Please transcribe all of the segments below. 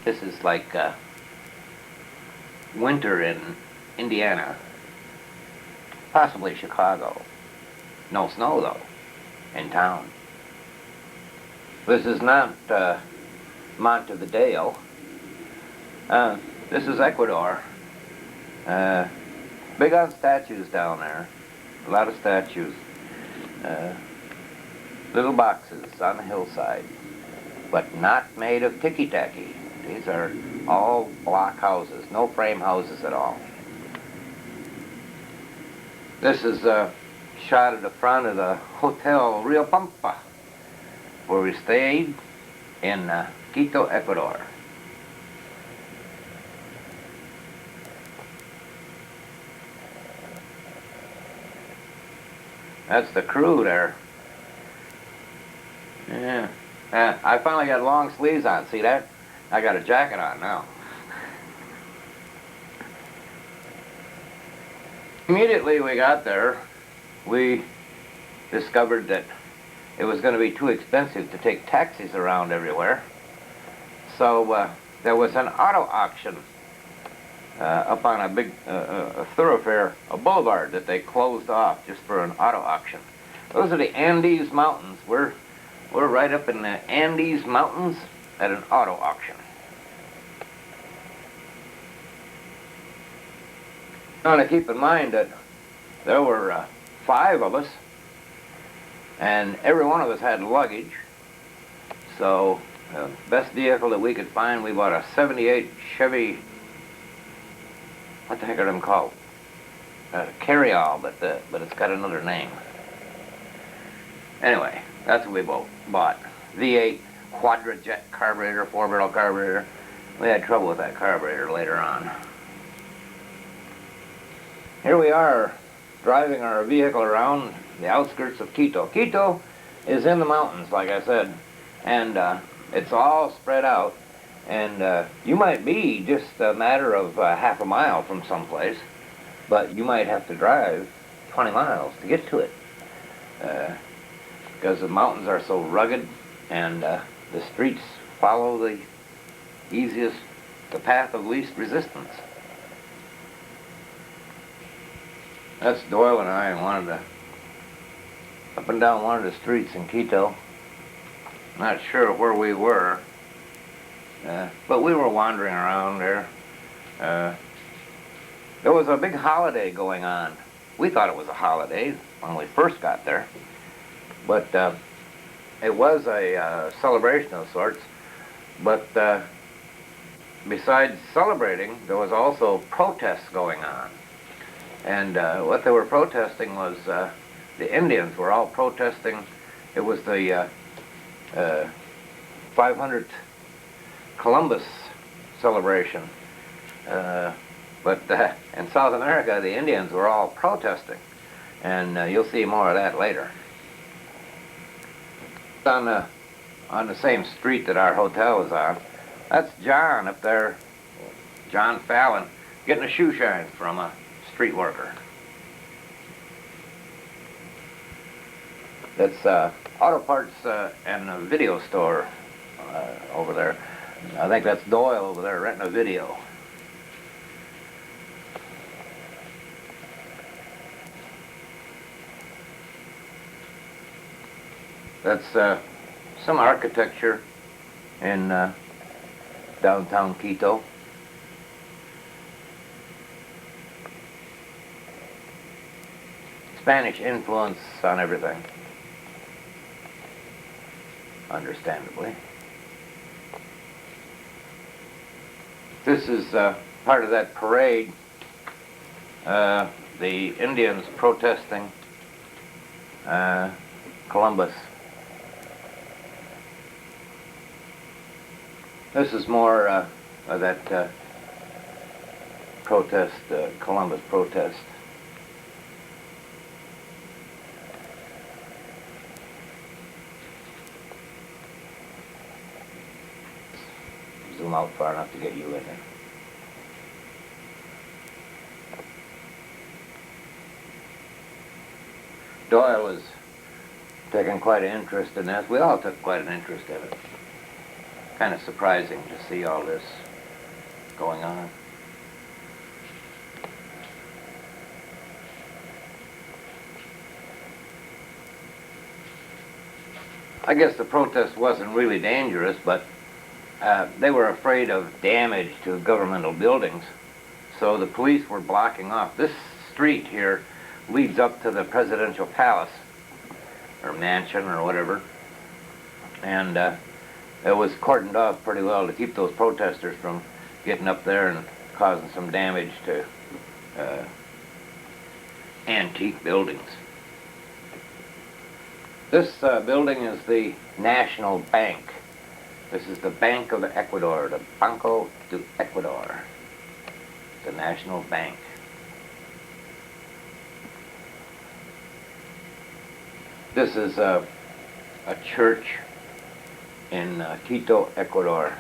This is like winter in Indiana, possibly Chicago. No snow though, in town. This is not Montevideo. This is Ecuador. Big on statues down there. A lot of statues. Little boxes on the hillside, but not made of ticky-tacky. These are all block houses, no frame houses at all. This is a shot at the front of the Hotel Rio Pampa, where we stayed in Quito, Ecuador. That's the crew there. Yeah. I finally got long sleeves on. See that? I got a jacket on now. Immediately we got there, we discovered that it was going to be too expensive to take taxis around everywhere. So there was an auto auction up on a big thoroughfare, a boulevard that they closed off just for an auto auction. Those are the Andes Mountains. We're right up in the Andes Mountains at an auto auction. Now to keep in mind that there were 5 of us, and every one of us had luggage. So the best vehicle that we could find, we bought a '78 Chevy. What the heck are them called? Carryall, but it's got another name. Anyway, that's what we both bought. V8 Quadrajet carburetor, 4-barrel carburetor. We had trouble with that carburetor later on. Here we are, driving our vehicle around the outskirts of Quito. Quito is in the mountains, like I said, and it's all spread out. And you might be just a matter of half a mile from someplace, but you might have to drive 20 miles to get to it, because the mountains are so rugged, and the streets follow the path of least resistance. That's Doyle and I wanted to up and down one of the streets in Quito. Not sure where we were, but we were wandering around there. There was a big holiday going on. We thought it was a holiday when we first got there, but it was a celebration of sorts. But besides celebrating, there was also protests going on. And what they were protesting was, the Indians were all protesting. It was the 500th Columbus celebration. But in South America, the Indians were all protesting. And you'll see more of that later. On the same street that our hotel is on, that's John up there, John Fallon, getting a shoe shine from a street worker. That's auto parts and a video store over there. I think that's Doyle over there renting a video. That's some architecture in downtown Quito. Spanish influence on everything, understandably. This is part of that parade, the Indians protesting Columbus. This is more of that protest, Columbus protest. Zoom out far enough to get you in there. Doyle was taking quite an interest in this. We all took quite an interest in it. kind of surprising to see all this going on. I guess the protest wasn't really dangerous, but they were afraid of damage to governmental buildings, so the police were blocking off. This street here leads up to the presidential palace, or mansion, or whatever, and it was cordoned off pretty well to keep those protesters from getting up there and causing some damage to antique buildings. This building is the National Bank. This is the Bank of Ecuador, the Banco de Ecuador, the National Bank. This is a church in Quito, Ecuador.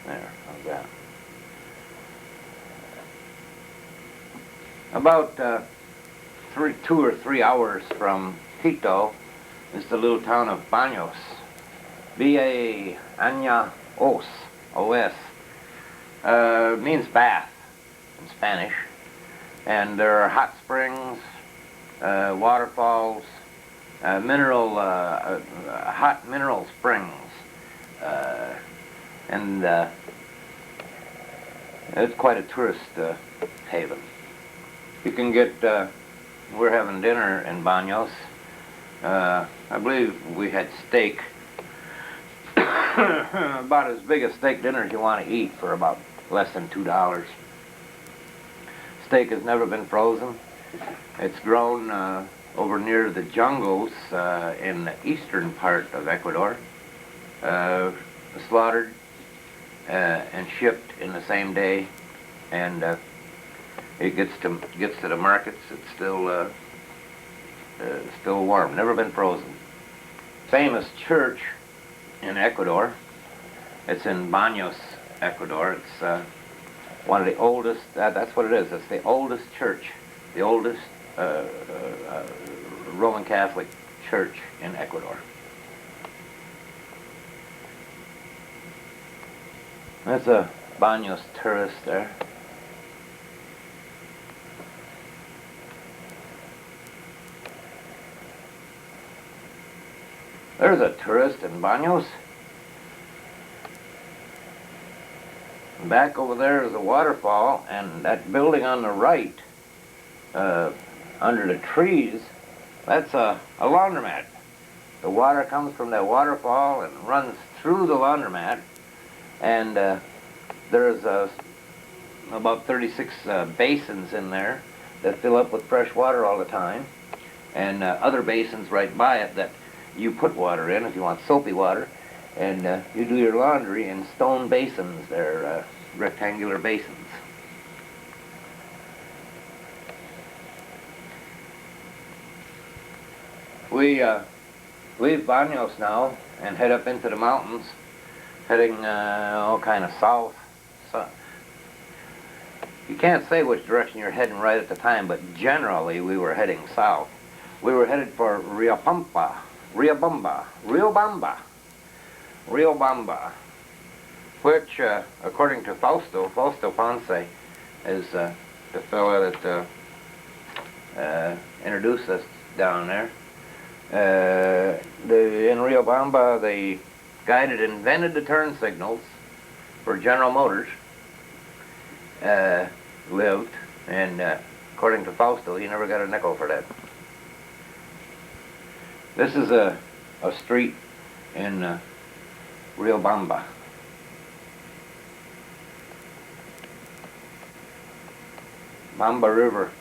There, how's that? About 2 or 3 hours from Quito is the little town of Baños. B-A-Aña Os, O-S. Means bath in Spanish. And there are hot springs, waterfalls, hot mineral springs, and it's quite a tourist haven. You can get, we're having dinner in Baños. I believe we had steak, about as big a steak dinner as you want to eat for about less than $2. Steak has never been frozen. It's grown over near the jungles in the eastern part of Ecuador, slaughtered and shipped in the same day, and it gets to the markets. It's still warm, never been frozen. Famous church in Ecuador. It's in Baños, Ecuador. It's one of the oldest. That's what it is. It's the oldest church, the oldest Roman Catholic church in Ecuador. That's a Baños tourist there. There's a tourist in Baños. Back over there is a waterfall, and that building on the right, under the trees, that's a laundromat. The water comes from that waterfall and runs through the laundromat, and there's about 36 basins in there that fill up with fresh water all the time, and other basins right by it that you put water in if you want soapy water, and you do your laundry in stone basins. They're rectangular basins. We leave Baños now and head up into the mountains, heading all kind of south. So, you can't say which direction you're heading right at the time, but generally we were heading south. We were headed for Riobamba, which, according to Fausto Ponce, is the fellow that introduced us down there. In Riobamba, the guy that invented the turn signals for General Motors lived, and according to Fausto, he never got a nickel for that. This is a street in Riobamba. Bamba River.